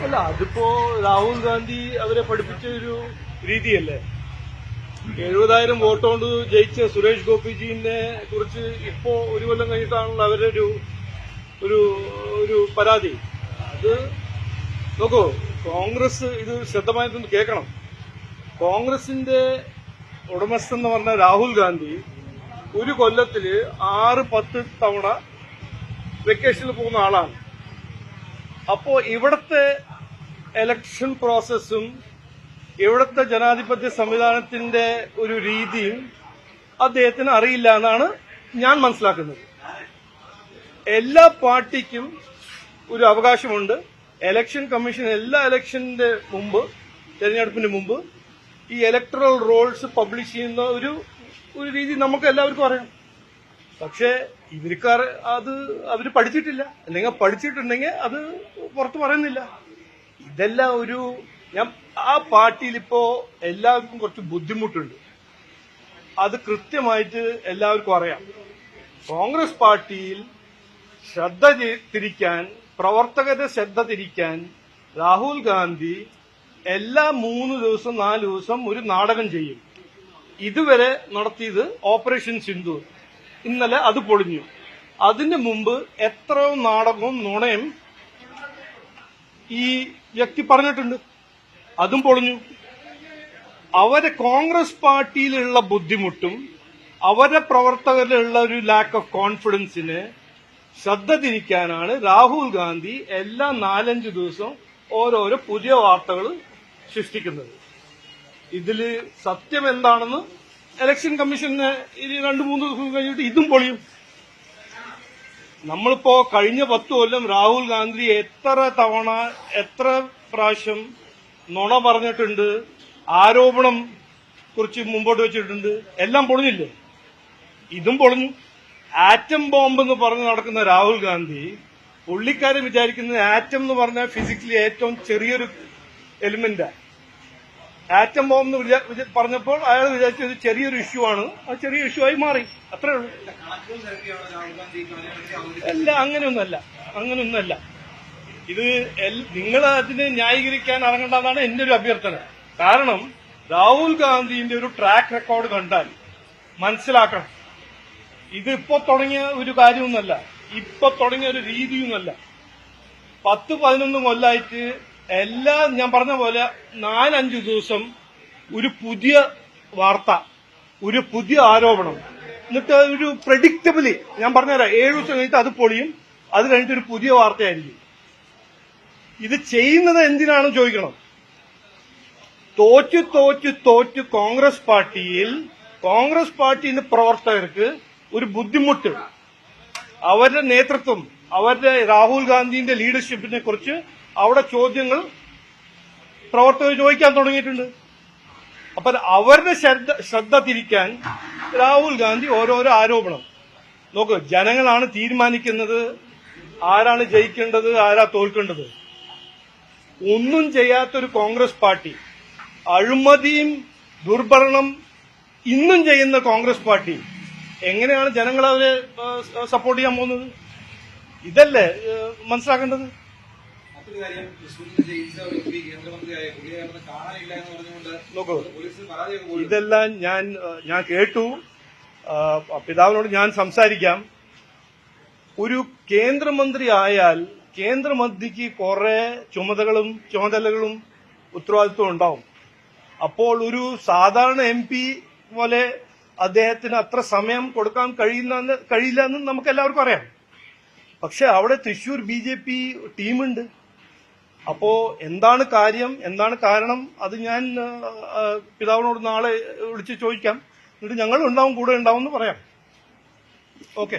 അല്ല, അതിപ്പോ രാഹുൽ ഗാന്ധി അവരെ പഠിപ്പിച്ച ഒരു രീതിയല്ലേ. 70,000 വോട്ട് കൊണ്ട് ജയിച്ച സുരേഷ് ഗോപിജിനെ കുറിച്ച് ഇപ്പോ ഒരു കൊല്ലം കഴിഞ്ഞിട്ടാണല്ലോ അവരൊരു ഒരു ഒരു പരാതി. അത് നോക്കൂ, കോൺഗ്രസ് ഇത് ശ്രദ്ധമായിട്ടൊന്ന് കേൾക്കണം. കോൺഗ്രസിന്റെ ഉടമസ്ഥൻ എന്ന് പറഞ്ഞ രാഹുൽ ഗാന്ധി ഒരു കൊല്ലത്തില് 6-10 തവണ വെക്കേഷനിൽ പോകുന്ന ആളാണ്. അപ്പോ ഇവിടത്തെ ഇലക്ഷൻ പ്രോസസ്സും ഇവിടുത്തെ ജനാധിപത്യ സംവിധാനത്തിന്റെ ഒരു രീതിയും അദ്ദേഹത്തിന് അറിയില്ല എന്നാണ് ഞാൻ മനസ്സിലാക്കുന്നത്. എല്ലാ പാർട്ടിക്കും ഒരു അവകാശമുണ്ട്. ഇലക്ഷൻ കമ്മീഷൻ എല്ലാ ഇലക്ഷന്റെ മുമ്പ്, തെരഞ്ഞെടുപ്പിന് മുമ്പ് ഈ ഇലക്ടറൽ റോൾസ് പബ്ലിഷ് ചെയ്യുന്ന ഒരു രീതി നമുക്ക് എല്ലാവർക്കും അറിയാം. പക്ഷേ ഇവർക്ക് അത് അവര് പഠിച്ചിട്ടില്ല, അല്ലെങ്കിൽ പഠിച്ചിട്ടുണ്ടെങ്കിൽ അത് പുറത്ത് പറയുന്നില്ല. ഇതെല്ലാം ആ പാർട്ടിയിൽ ഇപ്പോ എല്ലാവർക്കും കുറച്ച് ബുദ്ധിമുട്ടുണ്ട്. അത് കൃത്യമായിട്ട് എല്ലാവർക്കും അറിയാം. കോൺഗ്രസ് പാർട്ടിയിൽ ശ്രദ്ധ തിരിക്കാൻ, പ്രവർത്തകരുടെ ശ്രദ്ധ തിരിക്കാൻ രാഹുൽ ഗാന്ധി എല്ലാ 3 ദിവസം 4 ദിവസം ഒരു നാടകം ചെയ്യും. ഇതുവരെ നടത്തിയത് ഓപ്പറേഷൻ സിന്ദൂർ. ഇന്നലെ അത് പൊളിഞ്ഞു. അതിന് മുമ്പ് എത്രയോ നാടകവും നുണയും ഈ വ്യക്തി പറഞ്ഞിട്ടുണ്ട്, അതും പൊളിഞ്ഞു. അവരെ കോൺഗ്രസ് പാർട്ടിയിലുള്ള ബുദ്ധിമുട്ടും അവരെ പ്രവർത്തകരിലുള്ള ഒരു ലാക്ക് ഓഫ് കോൺഫിഡൻസിന് ശ്രദ്ധ തിരിക്കാനാണ് രാഹുൽ ഗാന്ധി എല്ലാ 4-5 ദിവസം ഓരോരോ പുതിയ വാർത്തകൾ സൃഷ്ടിക്കുന്നത്. ഇതില് സത്യം എന്താണെന്ന് ഇലക്ഷൻ കമ്മീഷന് 2-3 ദിവസം കഴിഞ്ഞിട്ട് ഇതും പൊളിയും. നമ്മളിപ്പോ കഴിഞ്ഞ 10 കൊല്ലം രാഹുൽ ഗാന്ധി എത്ര തവണ എത്ര പ്രാവശ്യം നുണ പറഞ്ഞിട്ടുണ്ട്, ആരോപണം കുറിച്ച് മുമ്പോട്ട് വെച്ചിട്ടുണ്ട്, എല്ലാം പൊളിഞ്ഞില്ലേ? ഇതും പൊളിഞ്ഞു. ആറ്റം ബോംബ് എന്ന് പറഞ്ഞ് നടക്കുന്ന രാഹുൽ ഗാന്ധി, പുള്ളിക്കാരൻ വിചാരിക്കുന്നത് ആറ്റം എന്ന് പറഞ്ഞാൽ ഫിസിക്കലി ഏറ്റവും ചെറിയൊരു എലിമെന്റാ. ആറ്റം ബോംബ് എന്ന് പറഞ്ഞപ്പോൾ അയാൾ വിചാരിച്ചത് ചെറിയൊരു ഇഷ്യൂ ആണ്, അത് ചെറിയ ഇഷ്യൂ ആയി മാറി, അത്രേ ഉള്ളൂ. അല്ല, അങ്ങനെയൊന്നല്ല. ഇത് നിങ്ങൾ അതിനെ ന്യായീകരിക്കാൻ ഇറങ്ങേണ്ടതാണ് എന്റെ ഒരു അഭ്യർത്ഥന. കാരണം രാഹുൽ ഗാന്ധിന്റെ ഒരു ട്രാക്ക് റെക്കോർഡ് കണ്ടാൽ മനസ്സിലാക്കണം, ഇത് ഇപ്പൊ തുടങ്ങിയ ഒരു കാര്യമൊന്നുമല്ല, ഇപ്പൊ തുടങ്ങിയ ഒരു രീതിയൊന്നുമല്ല. 10-11 കൊല്ലായിട്ട് ഞാൻ പറഞ്ഞ പോലെ 4-5 ദിവസം ഒരു പുതിയ വാർത്ത, ഒരു പുതിയ ആരോപണം, എന്നിട്ട് ഒരു പ്രഡിക്റ്റബിളി ഞാൻ പറഞ്ഞുതരാം, 7 ദിവസം കഴിഞ്ഞിട്ട് അത് പൊളിയും, അത് കഴിഞ്ഞിട്ട് ഒരു പുതിയ വാർത്തയായിരിക്കും. ഇത് ചെയ്യുന്നത് എന്തിനാണെന്ന് ചോദിക്കണം. തോറ്റ് കോൺഗ്രസ് പാർട്ടിയിലെ പ്രവർത്തകർക്ക് ഒരു ബുദ്ധിമുട്ട്, അവരുടെ നേതൃത്വം, അവരുടെ രാഹുൽ ഗാന്ധിന്റെ ലീഡർഷിപ്പിനെ കുറിച്ച് അവിടെ ചോദ്യങ്ങൾ പ്രവർത്തകർ ചോദിക്കാൻ തുടങ്ങിയിട്ടുണ്ട്. അപ്പൊ അവരുടെ ശ്രദ്ധ തിരിക്കാൻ രാഹുൽ ഗാന്ധി ഓരോരോ ആരോപണം. നോക്ക്, ജനങ്ങളാണ് തീരുമാനിക്കുന്നത് ആരാണ് ജയിക്കേണ്ടത്, ആരാ തോൽക്കേണ്ടത്. ഒന്നും ചെയ്യാത്തൊരു കോൺഗ്രസ് പാർട്ടി, അഴിമതിയും ദുർഭരണം ഇന്നും ചെയ്യുന്ന കോൺഗ്രസ് പാർട്ടി എങ്ങനെയാണ് ജനങ്ങൾ അവരെ സപ്പോർട്ട് ചെയ്യാൻ പോകുന്നത്? ഇതല്ലേ മനസ്സിലാക്കേണ്ടത്. നോക്കൂ, ഇതെല്ലാം ഞാൻ കേട്ടു. പിതാവിനോട് ഞാൻ സംസാരിക്കാം. ഒരു കേന്ദ്രമന്ത്രി ആയാൽ കേന്ദ്രമന്ത്രിക്ക് കുറെ ചുമതലകളും ഉത്തരവാദിത്വം ഉണ്ടാവും. അപ്പോൾ ഒരു സാധാരണ MP പോലെ അദ്ദേഹത്തിന് അത്ര സമയം കൊടുക്കാൻ കഴിയില്ല എന്ന് നമുക്ക് എല്ലാവർക്കും അറിയാം. പക്ഷെ അവിടെ തൃശൂർ BJP ടീമുണ്ട്. അപ്പോ എന്താണ് കാര്യം, എന്താണ് കാരണം, അത് ഞാൻ പിതാവിനോട് നാളെ വിളിച്ച് ചോദിക്കാം. എന്നിട്ട് ഞങ്ങൾ കൂടെ ഉണ്ടാവും എന്ന് പറയാം. ഓക്കെ.